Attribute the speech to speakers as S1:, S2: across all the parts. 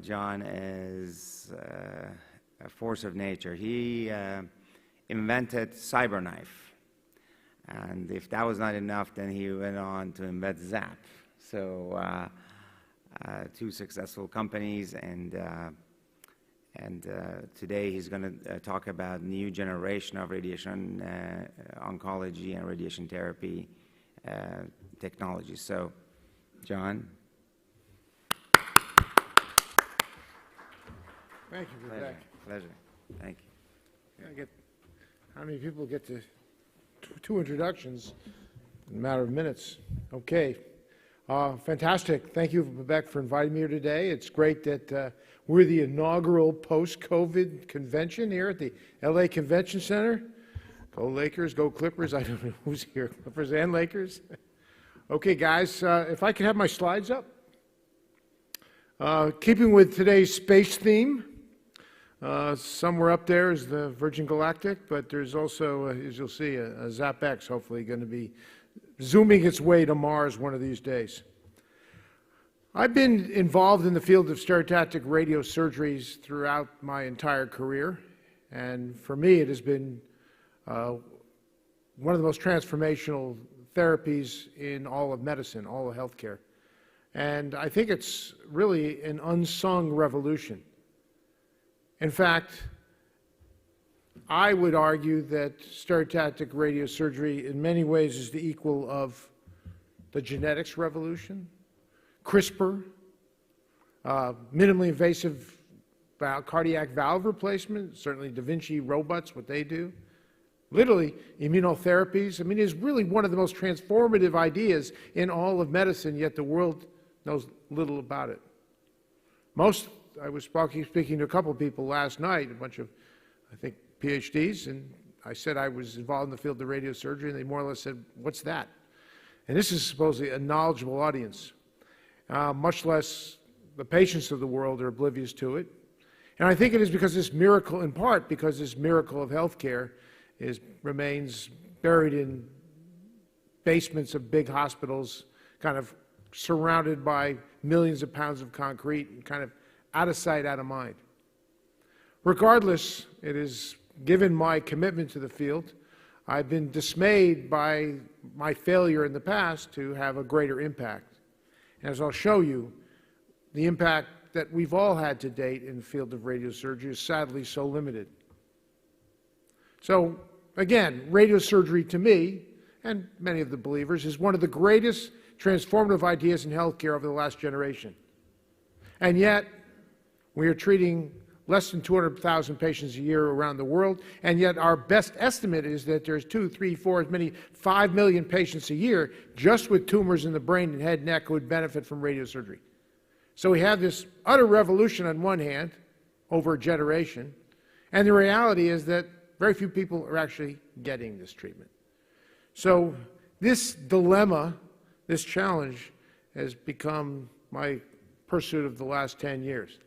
S1: John is a force of nature. He invented cyberknife, and if that was not enough, then he went on to invent ZAP. So two successful companies, and today he's going to talk about new generation of radiation oncology and radiation therapy technology. So, John.
S2: Thank you, Vivek.
S1: Pleasure. Thank you.
S2: How many people get to two introductions in a matter of minutes? Okay. Fantastic. Thank you, Vivek, for inviting me here today. It's great that we're the inaugural post-COVID convention here at the LA Convention Center. Go Lakers, go Clippers. I don't know who's here, Clippers and Lakers. Okay, guys, if I could have my slides up. Keeping with today's space theme, somewhere up there is the Virgin Galactic, but there's also, as you'll see, a ZAP-X hopefully going to be zooming its way to Mars one of these days. I've been involved in the field of stereotactic radiosurgeries throughout my entire career, and for me it has been one of the most transformational therapies in all of medicine, all of healthcare. And I think it's really an unsung revolution. In fact, I would argue that stereotactic radiosurgery in many ways is the equal of the genetics revolution, CRISPR, minimally invasive cardiac valve replacement, certainly Da Vinci robots, what they do, literally immunotherapies. I mean, it's really one of the most transformative ideas in all of medicine, yet the world knows little about it. I was speaking to a couple of people last night, a bunch of, I think, PhDs, and I said I was involved in the field of radiosurgery, and they more or less said, what's that? And this is supposedly a knowledgeable audience, much less the patients of the world are oblivious to it. And I think it is because this miracle, in part because this miracle of healthcare remains buried in basements of big hospitals, kind of surrounded by millions of pounds of concrete, and kind of out of sight, out of mind. Regardless, it is given my commitment to the field, I've been dismayed by my failure in the past to have a greater impact. And as I'll show you, the impact that we've all had to date in the field of radiosurgery is sadly so limited. So again, radiosurgery to me, and many of the believers, is one of the greatest transformative ideas in healthcare over the last generation. And yet, we are treating less than 200,000 patients a year around the world, and yet our best estimate is that there's 2, 3, 4, as many 5 million patients a year just with tumors in the brain and head and neck who would benefit from radiosurgery. So we have this utter revolution on one hand over a generation, and the reality is that very few people are actually getting this treatment. So this dilemma, this challenge, has become my pursuit of the last 10 years.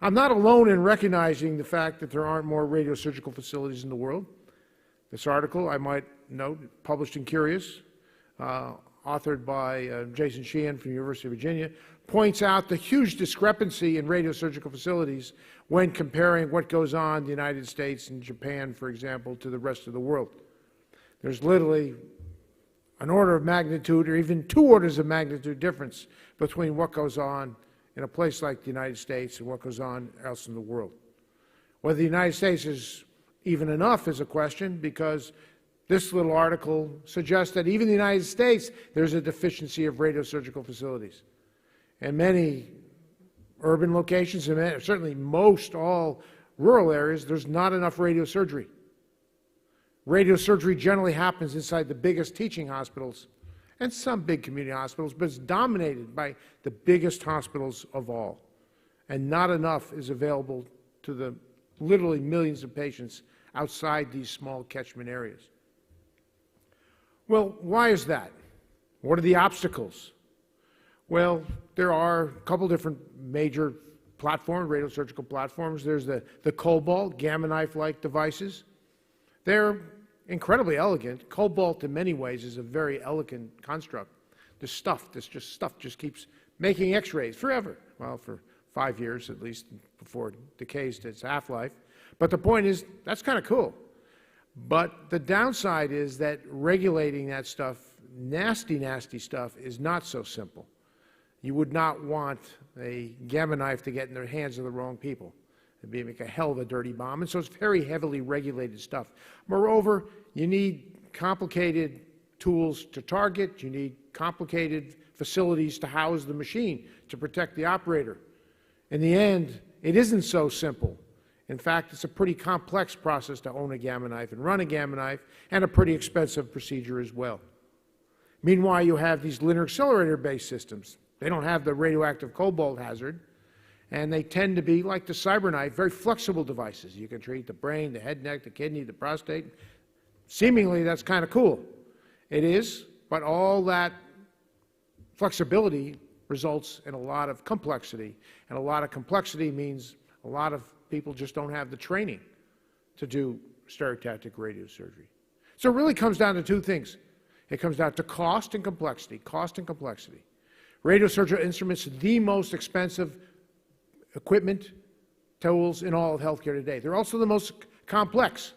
S2: I'm not alone in recognizing the fact that there aren't more radiosurgical facilities in the world. This article, I might note, published in Curious, authored by Jason Sheehan from the University of Virginia, points out the huge discrepancy in radiosurgical facilities when comparing what goes on in the United States and Japan, for example, to the rest of the world. There's literally an order of magnitude, or even 2 orders of magnitude difference between what goes on in a place like the United States and what goes on else in the world. Whether the United States is even enough is a question, because this little article suggests that even in the United States there's a deficiency of radiosurgical facilities. In many urban locations, and certainly most all rural areas, there's not enough radiosurgery. Radiosurgery generally happens inside the biggest teaching hospitals and some big community hospitals, but it's dominated by the biggest hospitals of all. And not enough is available to the literally millions of patients outside these small catchment areas. Well, why is that? What are the obstacles? Well, there are a couple different major platforms, radiosurgical platforms. There's the COBALT, gamma knife-like devices. They're incredibly elegant. COBALT, in many ways, is a very elegant construct. This stuff just keeps making X-rays forever, well, for 5 years at least before it decays to its half-life. But the point is, that's kind of cool. But the downside is that regulating that stuff, nasty, nasty stuff, is not so simple. You would not want a gamma knife to get in the hands of the wrong people. It'd be make a hell of a dirty bomb. And so it's very heavily regulated stuff. Moreover, you need complicated tools to target. You need complicated facilities to house the machine to protect the operator. In the end, it isn't so simple. In fact, it's a pretty complex process to own a gamma knife and run a gamma knife, and a pretty expensive procedure as well. Meanwhile, you have these linear accelerator-based systems. They don't have the radioactive cobalt hazard, and they tend to be, like the CyberKnife, very flexible devices. You can treat the brain, the head, neck, the kidney, the prostate. Seemingly, that's kind of cool. It is, but all that flexibility results in a lot of complexity, and a lot of complexity means a lot of people just don't have the training to do stereotactic radiosurgery. So it really comes down to two things. It comes down to cost and complexity, cost and complexity. Radiosurgical instruments are the most expensive equipment, tools in all of healthcare today. They're also the most complex.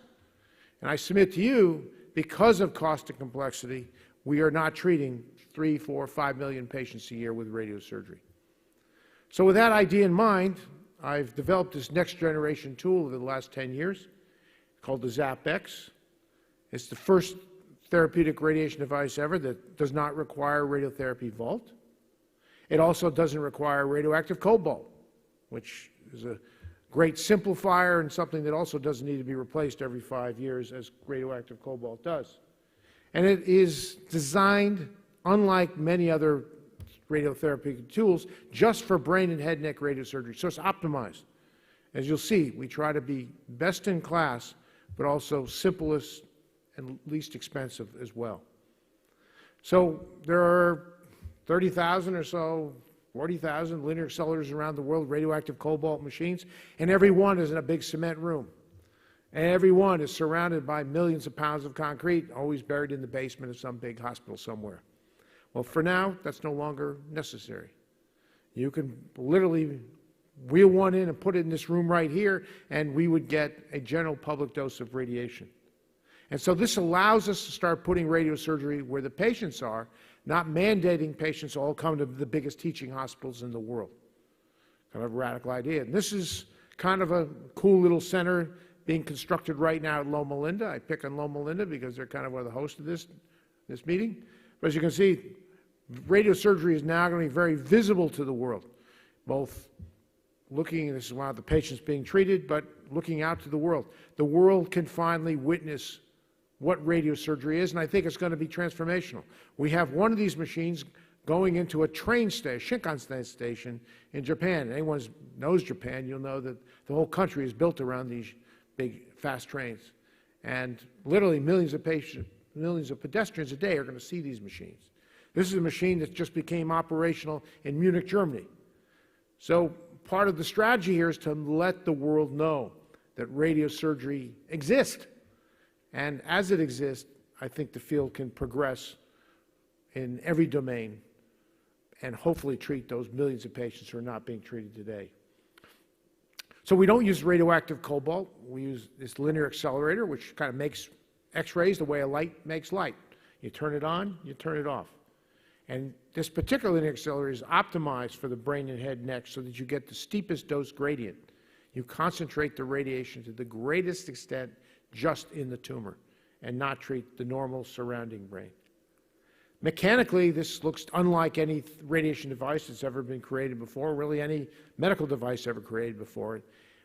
S2: And I submit to you, because of cost and complexity, we are not treating 3, 4, 5 million patients a year with radiosurgery. So with that idea in mind, I've developed this next generation tool over the last 10 years called the ZAP-X. It's the first therapeutic radiation device ever that does not require radiotherapy vault. It also doesn't require radioactive cobalt, which is a great simplifier and something that also doesn't need to be replaced every 5 years as radioactive cobalt does. And it is designed, unlike many other radiotherapy tools, just for brain and head neck radiosurgery. So it's optimized. As you'll see, we try to be best in class, but also simplest and least expensive as well. So there are 30,000 or so, 40,000 linear accelerators around the world, radioactive cobalt machines, and every one is in a big cement room. And every one is surrounded by millions of pounds of concrete, always buried in the basement of some big hospital somewhere. Well, for now, that's no longer necessary. You can literally wheel one in and put it in this room right here, and we would get a general public dose of radiation. And so this allows us to start putting radiosurgery where the patients are, not mandating patients all come to the biggest teaching hospitals in the world. Kind of a radical idea. And this is kind of a cool little center being constructed right now at Loma Linda. I pick on Loma Linda because they're kind of one of the hosts of this meeting. But as you can see, radiosurgery is now going to be very visible to the world, both looking, this is one of the patients being treated, but looking out to the world. The world can finally witness what radiosurgery is, and I think it's going to be transformational. We have one of these machines going into a train station, Shinkansen station in Japan. Anyone who knows Japan, you'll know that the whole country is built around these big, fast trains. And literally millions of pedestrians a day are going to see these machines. This is a machine that just became operational in Munich, Germany. So part of the strategy here is to let the world know that radiosurgery exists. And as it exists, I think the field can progress in every domain and hopefully treat those millions of patients who are not being treated today. So we don't use radioactive cobalt. We use this linear accelerator, which kind of makes X-rays the way a light makes light. You turn it on, you turn it off. And this particular linear accelerator is optimized for the brain and head neck so that you get the steepest dose gradient. You concentrate the radiation to the greatest extent just in the tumor and not treat the normal surrounding brain. Mechanically, this looks unlike any radiation device that's ever been created before, really any medical device ever created before.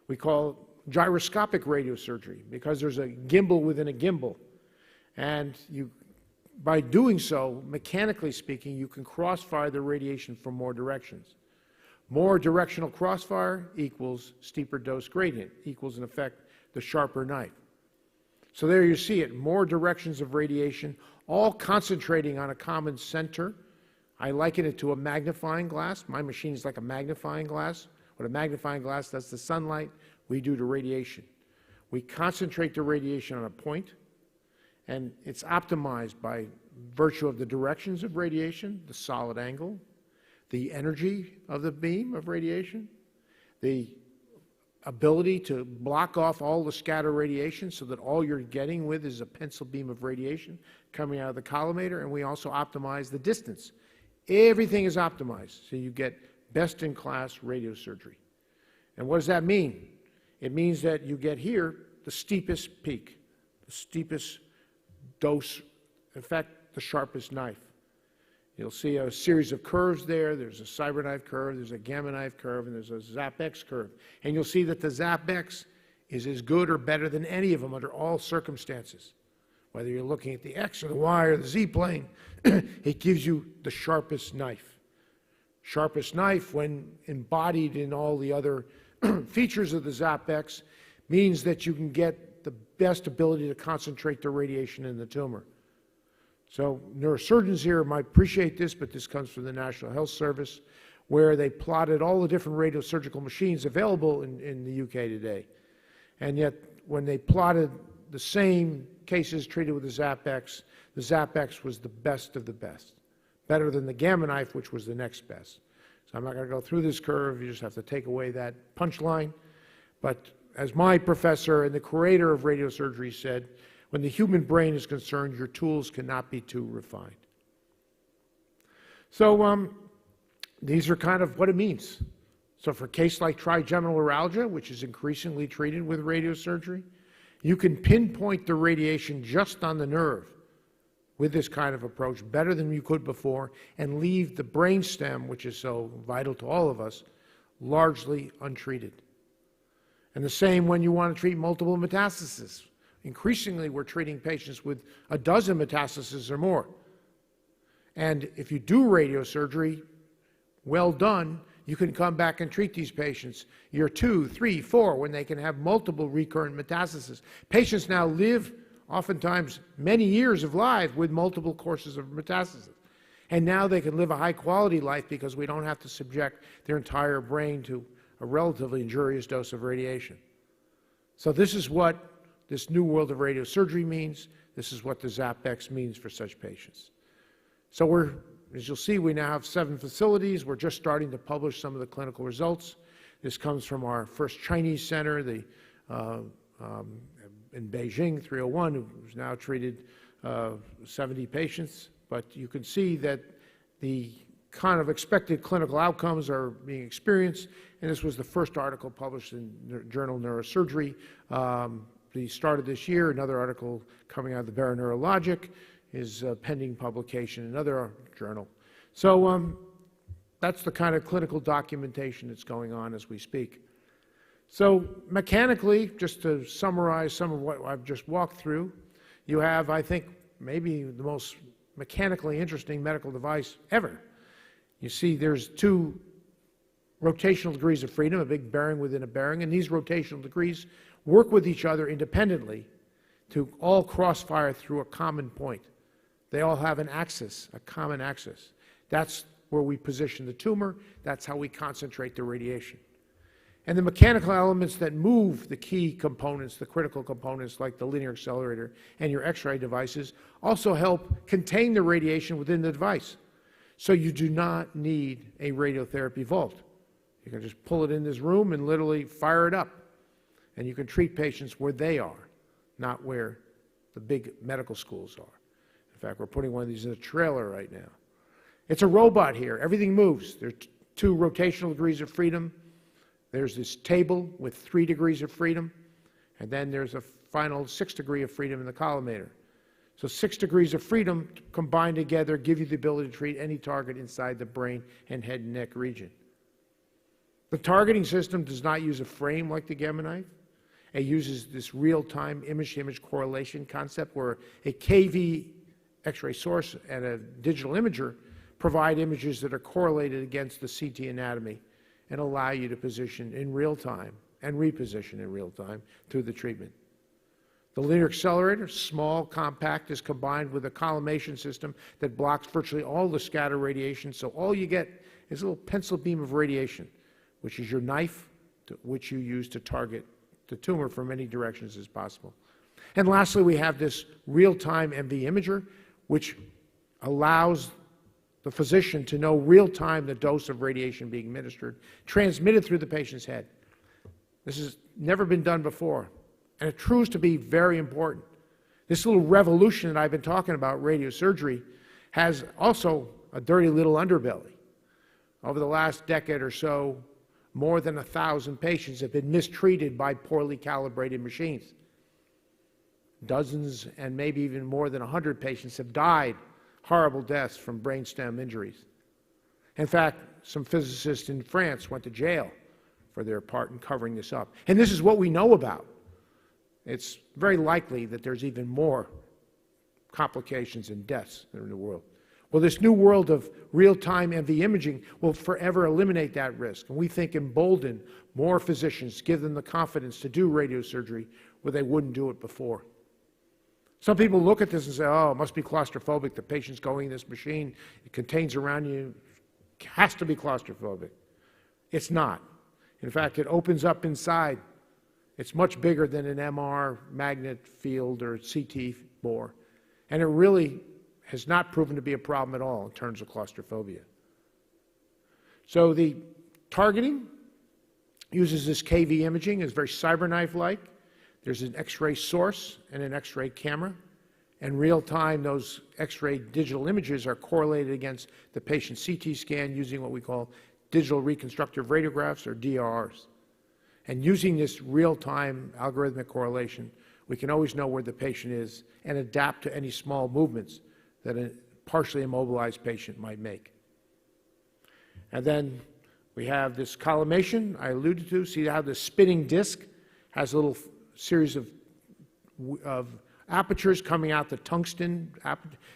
S2: We call it gyroscopic radiosurgery because there's a gimbal within a gimbal. And by doing so, mechanically speaking, you can crossfire the radiation from more directions. More directional crossfire equals steeper dose gradient, equals, in effect, the sharper knife. So there you see it, more directions of radiation, all concentrating on a common center. I liken it to a magnifying glass. My machine is like a magnifying glass. What a magnifying glass does to sunlight, we do to radiation. We concentrate the radiation on a point, and it's optimized by virtue of the directions of radiation, the solid angle, the energy of the beam of radiation, the ability to block off all the scatter radiation so that all you're getting with is a pencil beam of radiation coming out of the collimator, and we also optimize the distance. Everything is optimized, so you get best-in-class radiosurgery. And what does that mean? It means that you get here the steepest peak, the steepest dose, in fact, the sharpest knife. You'll see a series of curves there. There's a CyberKnife curve, there's a Gamma Knife curve, and there's a ZAP-X curve. And you'll see that the ZAP-X is as good or better than any of them under all circumstances. Whether you're looking at the X or the Y or the Z plane, it gives you the sharpest knife. Sharpest knife, when embodied in all the other features of the ZAP-X, means that you can get the best ability to concentrate the radiation in the tumor. So neurosurgeons here might appreciate this, but this comes from the National Health Service, where they plotted all the different radiosurgical machines available in the UK today. And yet, when they plotted the same cases treated with the ZAP-X was the best of the best, better than the Gamma Knife, which was the next best. So I'm not going to go through this curve. You just have to take away that punchline. But as my professor and the creator of radiosurgery said, when the human brain is concerned, your tools cannot be too refined. So these are kind of what it means. So for a case like trigeminal neuralgia, which is increasingly treated with radiosurgery, you can pinpoint the radiation just on the nerve with this kind of approach better than you could before, and leave the brainstem, which is so vital to all of us, largely untreated. And the same when you want to treat multiple metastases. Increasingly, we're treating patients with a dozen metastases or more. And if you do radiosurgery, well done, you can come back and treat these patients year 2, 3, 4, when they can have multiple recurrent metastases. Patients now live oftentimes many years of life with multiple courses of metastasis. And now they can live a high-quality life because we don't have to subject their entire brain to a relatively injurious dose of radiation. So this is what this new world of radiosurgery means. This is what the ZAP-X means for such patients. So as you'll see, we now have 7 facilities. We're just starting to publish some of the clinical results. This comes from our first Chinese center, in Beijing, 301, who's now treated 70 patients. But you can see that the kind of expected clinical outcomes are being experienced, and this was the first article published in the journal Neurosurgery. The start of this year, another article coming out of the Neurologic is pending publication in another journal. So that's the kind of clinical documentation that's going on as we speak. So mechanically, just to summarize some of what I've just walked through, you have, I think, maybe the most mechanically interesting medical device ever. You see there's 2 rotational degrees of freedom, a big bearing within a bearing, and these rotational degrees work with each other independently to all crossfire through a common point. They all have an axis, a common axis. That's where we position the tumor. That's how we concentrate the radiation. And the mechanical elements that move the key components, the critical components like the linear accelerator and your X-ray devices, also help contain the radiation within the device. So you do not need a radiotherapy vault. You can just pull it in this room and literally fire it up. And you can treat patients where they are, not where the big medical schools are. In fact, we're putting one of these in a trailer right now. It's a robot here. Everything moves. There are 2 rotational degrees of freedom. There's this table with 3 degrees of freedom. And then there's a final 6 degree of freedom in the collimator. So 6 degrees of freedom combined together give you the ability to treat any target inside the brain and head and neck region. The targeting system does not use a frame like the Gamma Knife. It uses this real-time image-to-image correlation concept where a KV X-ray source and a digital imager provide images that are correlated against the CT anatomy and allow you to position in real time and reposition in real time through the treatment. The linear accelerator, small, compact, is combined with a collimation system that blocks virtually all the scatter radiation, so all you get is a little pencil beam of radiation, which is your knife, which you use to target the tumor from many directions as possible. And lastly, we have this real-time MV imager, which allows the physician to know real time the dose of radiation being administered, transmitted through the patient's head. This has never been done before, and it proves to be very important. This little revolution that I've been talking about, radiosurgery, has also a dirty little underbelly. Over the last decade or so, more than 1,000 patients have been mistreated by poorly calibrated machines. Dozens and maybe even more than 100 patients have died horrible deaths from brainstem injuries. In fact, some physicists in France went to jail for their part in covering this up. And this is what we know about. It's very likely that there's even more complications and deaths in the world. Well, this new world of real-time MV imaging will forever eliminate that risk. And we think embolden more physicians, give them the confidence to do radiosurgery where they wouldn't do it before. Some people look at this and say, oh, it must be claustrophobic. The patient's going in this machine. It contains around you. It has to be claustrophobic. It's not. In fact, it opens up inside. It's much bigger than an MR, magnet field, or CT bore. And it really has not proven to be a problem at all in terms of claustrophobia. So the targeting uses this KV imaging. It's very CyberKnife-like. There's an X-ray source and an X-ray camera. In real time, those X-ray digital images are correlated against the patient's CT scan using what we call digital reconstructive radiographs, or DRRs. And using this real-time algorithmic correlation, we can always know where the patient is and adapt to any small movements that a partially immobilized patient might make. And then we have this collimation I alluded to. See how the spinning disc has a little series of apertures coming out the tungsten.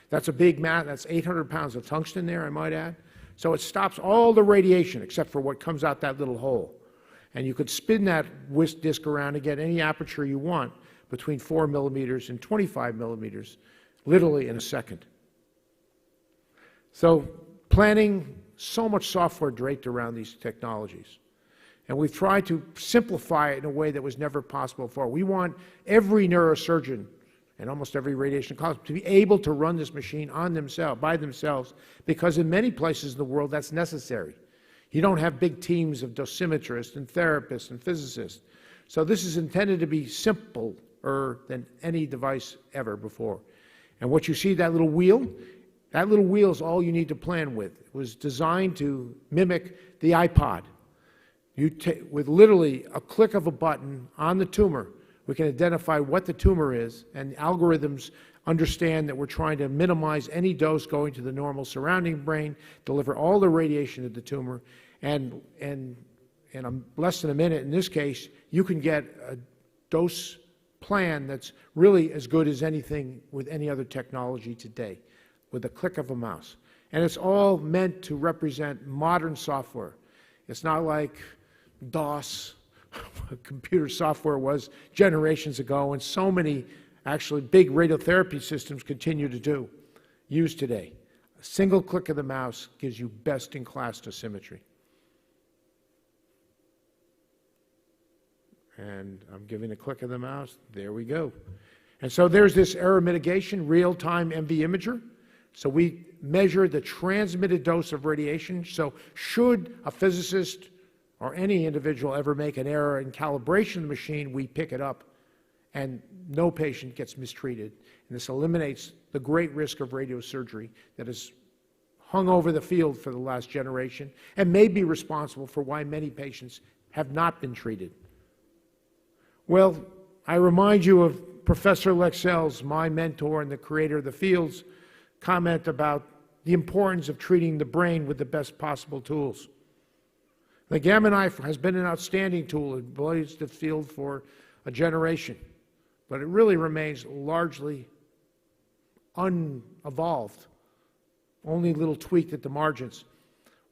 S2: That's a big mat. That's 800 pounds of tungsten there, I might add. So it stops all the radiation except for what comes out that little hole. And you could spin that disc around and get any aperture you want between 4 millimeters and 25 millimeters, literally in a second. So planning, so much software draped around these technologies. And we've tried to simplify it in a way that was never possible before. We want every neurosurgeon and almost every radiation oncologist to be able to run this machine on themselves, by themselves, because in many places in the world that's necessary. You don't have big teams of dosimetrists and therapists and physicists. So this is intended to be simpler than any device ever before. And what you see, that little wheel is all you need to plan with. It was designed to mimic the iPod. With literally a click of a button on the tumor, we can identify what the tumor is, and algorithms understand that we're trying to minimize any dose going to the normal surrounding brain, deliver all the radiation to the tumor, and in less than a minute, in this case, you can get a dose plan that's really as good as anything with any other technology today, with a click of a mouse. And it's all meant to represent modern software. It's not like DOS, computer software was generations ago, and so many actually big radiotherapy systems continue to use today. A single click of the mouse gives you best-in-class dosimetry. And I'm giving a click of the mouse. There we go. And so there's this error mitigation, real-time MV imager. So we measure the transmitted dose of radiation. So should a physicist or any individual ever make an error in calibration of the machine, we pick it up, and no patient gets mistreated. And this eliminates the great risk of radiosurgery that has hung over the field for the last generation and may be responsible for why many patients have not been treated. Well, I remind you of Professor Lexell's, my mentor and the creator of the field's, comment about the importance of treating the brain with the best possible tools. The gamma knife has been an outstanding tool. It blazed the field for a generation, but it really remains largely unevolved, only a little tweaked at the margins.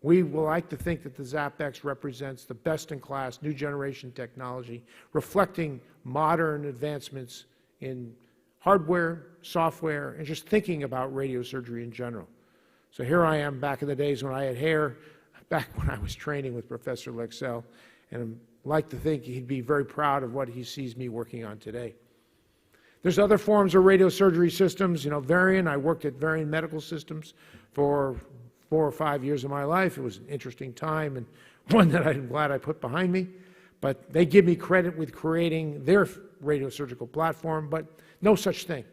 S2: We will like to think that the ZAP-X represents the best-in-class new generation technology, reflecting modern advancements in hardware, software, and just thinking about radiosurgery in general. So here I am back in the days when I had hair, back when I was training with Professor Lexell, and I'd like to think he'd be very proud of what he sees me working on today. There's other forms of radiosurgery systems. You know, Varian, I worked at Varian Medical Systems for 4 or 5 years of my life. It was an interesting time and one that I'm glad I put behind me. But they give me credit with creating their radiosurgical platform, but no such thing.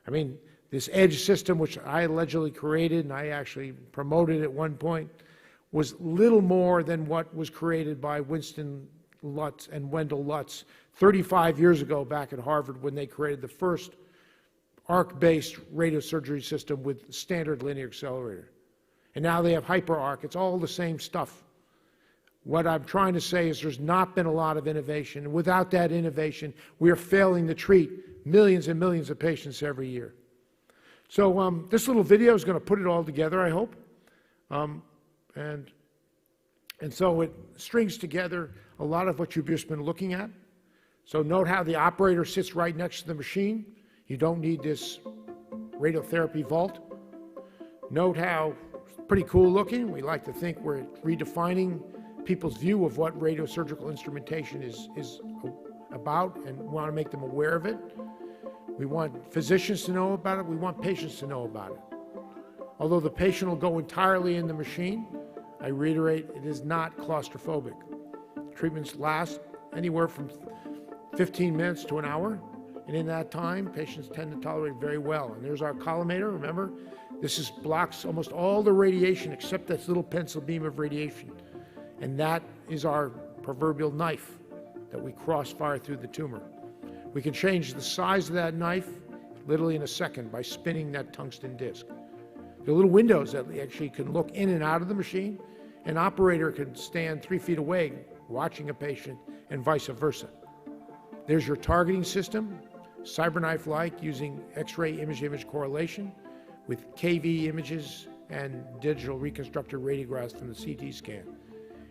S2: I mean, this EDGE system, which I allegedly created and I actually promoted at one point, was little more than what was created by WINSTON-LUTZ and Wendell Lutz 35 years ago back at Harvard when they created the first arc-based radiosurgery system with standard linear accelerator. And now they have HYPERARC. It's all the same stuff. What I'm trying to say is there's not been a lot of innovation. And without that innovation, we are failing to treat millions and millions of patients every year. So this little video is going to put it all together, I hope. And so it strings together a lot of what you've just been looking at. So note how the operator sits right next to the machine. You don't need this radiotherapy vault. Note how it's pretty cool looking. We like to think we're redefining people's view of what radiosurgical instrumentation is about and want to make them aware of it. We want physicians to know about it. We want patients to know about it. Although the patient will go entirely in the machine, I reiterate, it is not claustrophobic. Treatments last anywhere from 15 minutes to an hour, and in that time, patients tend to tolerate very well. And there's our collimator, remember? This blocks almost all the radiation except this little pencil beam of radiation. And that is our proverbial knife that we cross-fire through the tumor. We can change the size of that knife literally in a second by spinning that tungsten disc. There are little windows that actually can look in and out of the machine. An operator can stand 3 feet away watching a patient and vice versa. There's your targeting system, CyberKnife-like, using X-ray image-to-image correlation with KV images and digital reconstructed radiographs from the CT scan.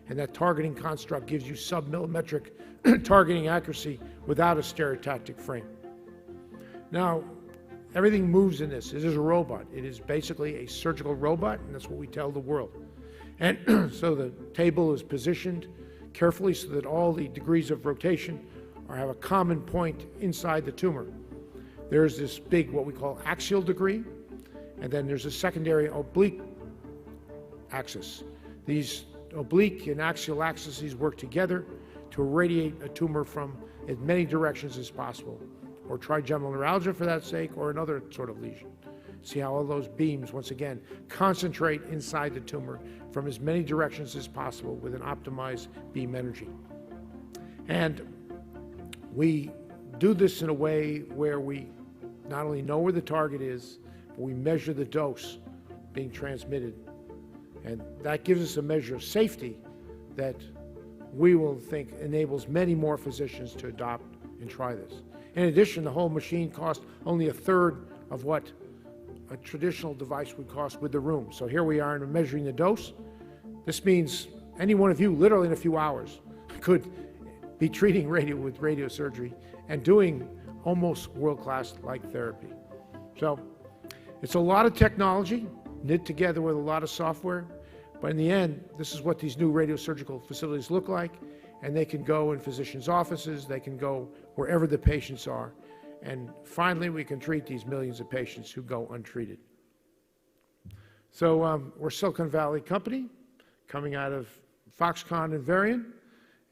S2: And that targeting construct gives you sub-millimetric targeting accuracy without a stereotactic frame. Now, everything moves in this. It is a robot. It is basically a surgical robot, and that's what we tell the world. And so the table is positioned carefully so that all the degrees of rotation have a common point inside the tumor. There's this big, what we call axial degree, and then there's a secondary oblique axis. These oblique and axial axes work together to irradiate a tumor from as many directions as possible, or trigeminal neuralgia for that sake, or another sort of lesion. See how all those beams, once again, concentrate inside the tumor from as many directions as possible with an optimized beam energy. And we do this in a way where we not only know where the target is, but we measure the dose being transmitted. And that gives us a measure of safety that we will think enables many more physicians to adopt and try this. In addition, the whole machine costs only 1/3 of what a traditional device would cost with the room. So here we are measuring the dose. This means any one of you, literally in a few hours, could be treating with radiosurgery and doing almost world-class like therapy. So it's a lot of technology knit together with a lot of software, but in the end, this is what these new radiosurgical facilities look like, and they can go in physicians' offices, they can go wherever the patients are, and finally we can treat these millions of patients who go untreated. So we're a Silicon Valley company coming out of Foxconn and Varian,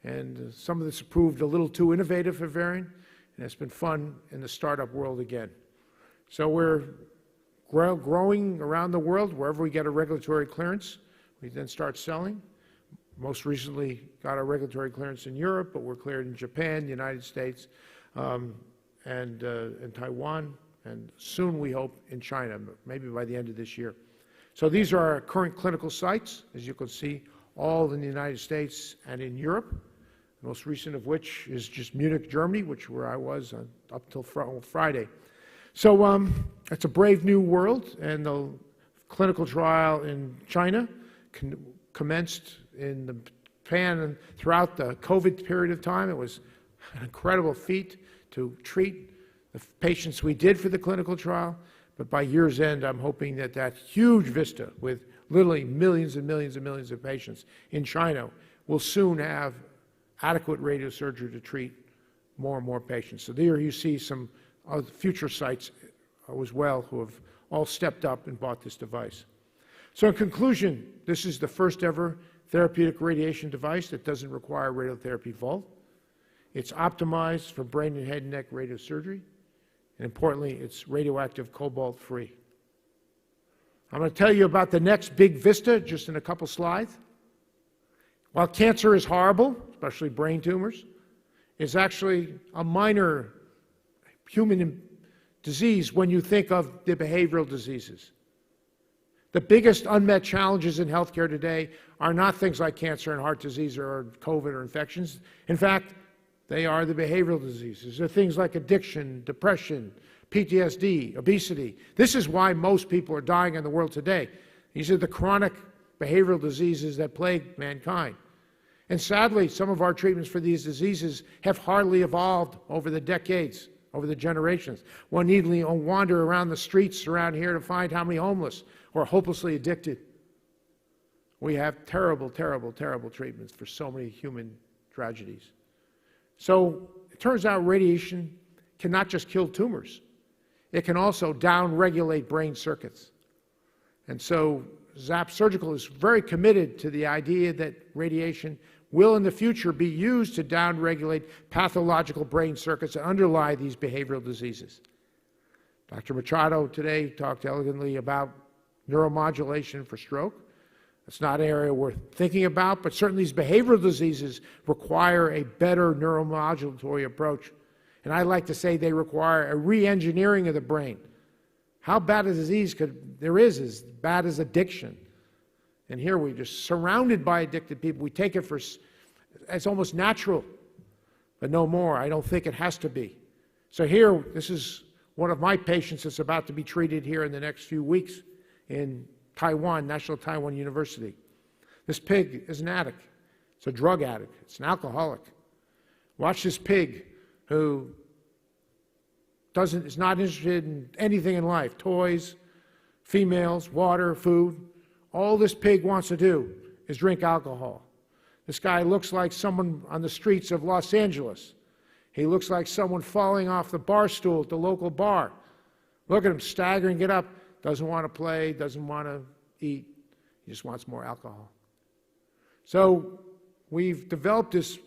S2: and some of this proved a little too innovative for Varian, and it's been fun in the startup world again. So we're growing around the world. Wherever we get a regulatory clearance, we then start selling. Most recently got a regulatory clearance in Europe, but we're cleared in Japan, the United States, and Taiwan, and soon we hope in China, maybe by the end of this year. So these are our current clinical sites, as you can see, all in the United States and in Europe, the most recent of which is just Munich, Germany, where I was up till Friday. So it's a brave new world, and the clinical trial in China commenced in Japan, and throughout the COVID period of time, it was an incredible feat to treat the patients we did for the clinical trial. But by year's end, I'm hoping that that huge vista with literally millions and millions and millions of patients in China will soon have adequate radiosurgery to treat more and more patients. So there you see some future sites as well who have all stepped up and bought this device. So in conclusion, this is the first ever therapeutic radiation device that doesn't require radiotherapy vault. It's optimized for brain and head and neck radiosurgery, and importantly, it's radioactive cobalt-free. I'm going to tell you about the next big vista just in a couple slides. While cancer is horrible, especially brain tumors, it's actually a minor human disease when you think of the behavioral diseases. The biggest unmet challenges in healthcare today are not things like cancer and heart disease or COVID or infections. In fact, they are the behavioral diseases. They're things like addiction, depression, PTSD, obesity. This is why most people are dying in the world today. These are the chronic behavioral diseases that plague mankind. And sadly, some of our treatments for these diseases have hardly evolved over the decades, over the generations. One needn't wander around the streets around here to find how many homeless or hopelessly addicted. We have terrible, terrible, terrible treatments for so many human tragedies. So it turns out radiation can not just kill tumors, it can also down-regulate brain circuits. And so ZAP Surgical is very committed to the idea that radiation will in the future be used to down-regulate pathological brain circuits that underlie these behavioral diseases. Dr. Machado today talked elegantly about neuromodulation for stroke. It's not an area worth thinking about, but certainly these behavioral diseases require a better neuromodulatory approach. And I like to say they require a re-engineering of the brain. How bad a disease there is as bad as addiction. And here we're just surrounded by addicted people. We take it it's almost natural, but no more. I don't think it has to be. So here, this is one of my patients that's about to be treated here in the next few weeks in Taiwan, National Taiwan University. This pig is an addict. It's a drug addict. It's an alcoholic. Watch this pig who is not interested in anything in life, toys, females, water, food. All this pig wants to do is drink alcohol. This guy looks like someone on the streets of Los Angeles. He looks like someone falling off the bar stool at the local bar. Look at him staggering, get up, doesn't want to play, doesn't want to eat, he just wants more alcohol. So we've developed this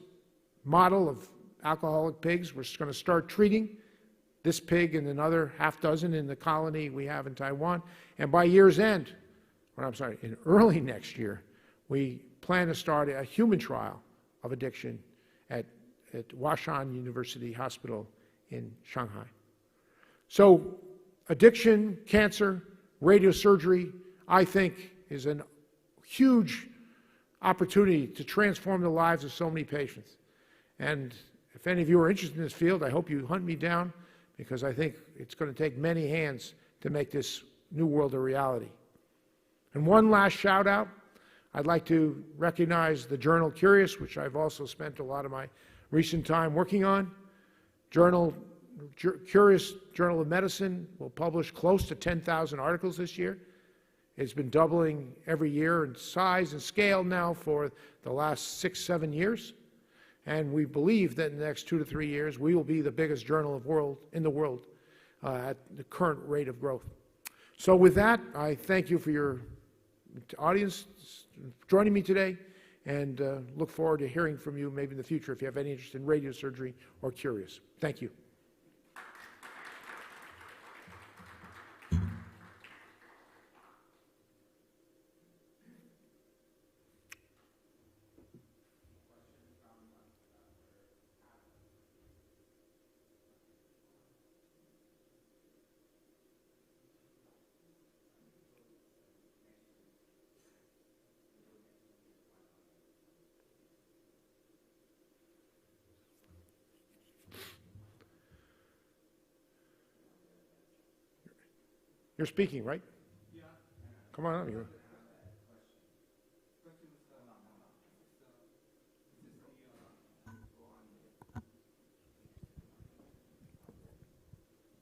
S2: model of alcoholic pigs. We're going to start treating this pig and another half dozen in the colony we have in Taiwan. And by year's end, in early next year, we plan to start a human trial of addiction at Huashan University Hospital in Shanghai. So addiction, cancer, radiosurgery, I think, is a huge opportunity to transform the lives of so many patients. And if any of you are interested in this field, I hope you hunt me down, because I think it's going to take many hands to make this new world a reality. And one last shout out, I'd like to recognize the journal Curious, which I've also spent a lot of my recent time working on. Curious Journal of Medicine will publish close to 10,000 articles this year. It's been doubling every year in size and scale now for the last 6-7 years. And we believe that in the next 2 to 3 years, we will be the biggest journal in the world at the current rate of growth. So with that, I thank you for your audience joining me today, and look forward to hearing from you maybe in the future if you have any interest in radiosurgery or Curious. Thank you. You're speaking, right? Yeah. Come on up here.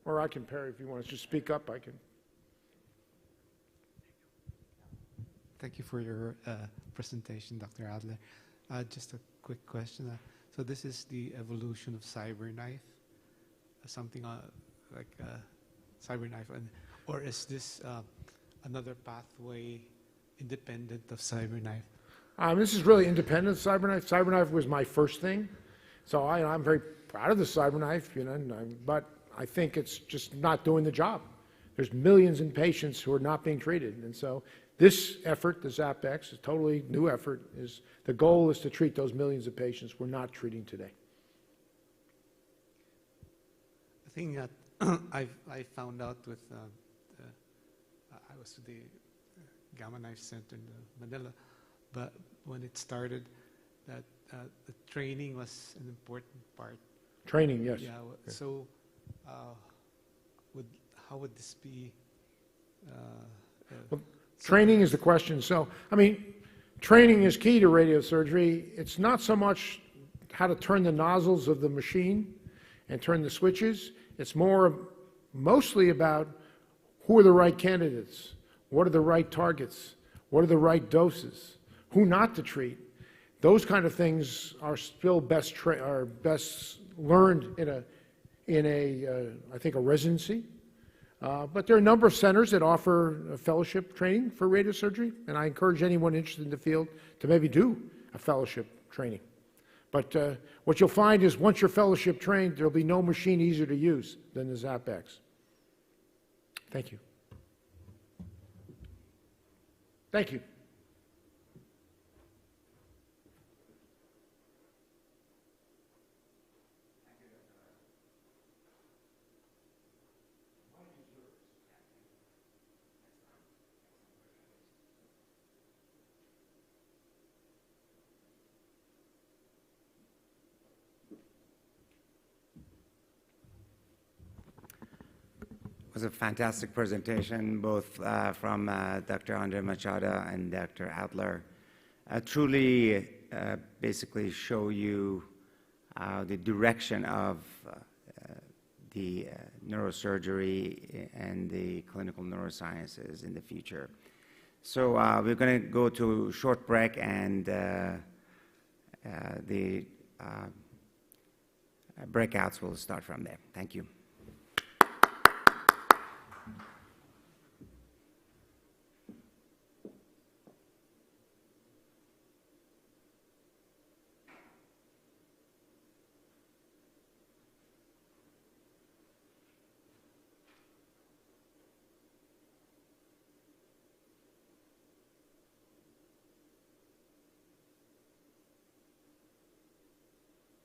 S2: Or I can, Perry, if you want to just speak up, I can.
S3: Thank you for your presentation, Dr. Adler. Just a quick question. So this is the evolution of CyberKnife, something like CyberKnife, or is this another pathway independent of CyberKnife?
S2: This is really independent of CyberKnife. CyberKnife was my first thing, so I'm very proud of the CyberKnife, you know, but I think it's just not doing the job. There's millions of patients who are not being treated, and so this effort, the ZAP-X, is a totally new effort. The goal is to treat those millions of patients we're not treating today.
S3: The thing that I found out with, I was at the Gamma Knife Center in Manila, but when it started, that the training was an important part.
S2: Training, yes.
S3: Yeah. So, how would this be?
S2: Well, training is the question. So, I mean, training is key to radiosurgery. It's not so much how to turn the nozzles of the machine and turn the switches. It's mostly about who are the right candidates, what are the right targets, what are the right doses, who not to treat. Those kind of things are still best learned in I think a residency. But there are a number of centers that offer a fellowship training for radiosurgery, and I encourage anyone interested in the field to maybe do a fellowship training. But what you'll find is once you're fellowship trained, there'll be no machine easier to use than the ZAP-X. Thank you. Thank you.
S1: It was a fantastic presentation, both from Dr. Andre Machado and Dr. Adler. Truly, basically show you the direction of the neurosurgery and the clinical neurosciences in the future. So we're going to go to a short break, and the breakouts will start from there. Thank you.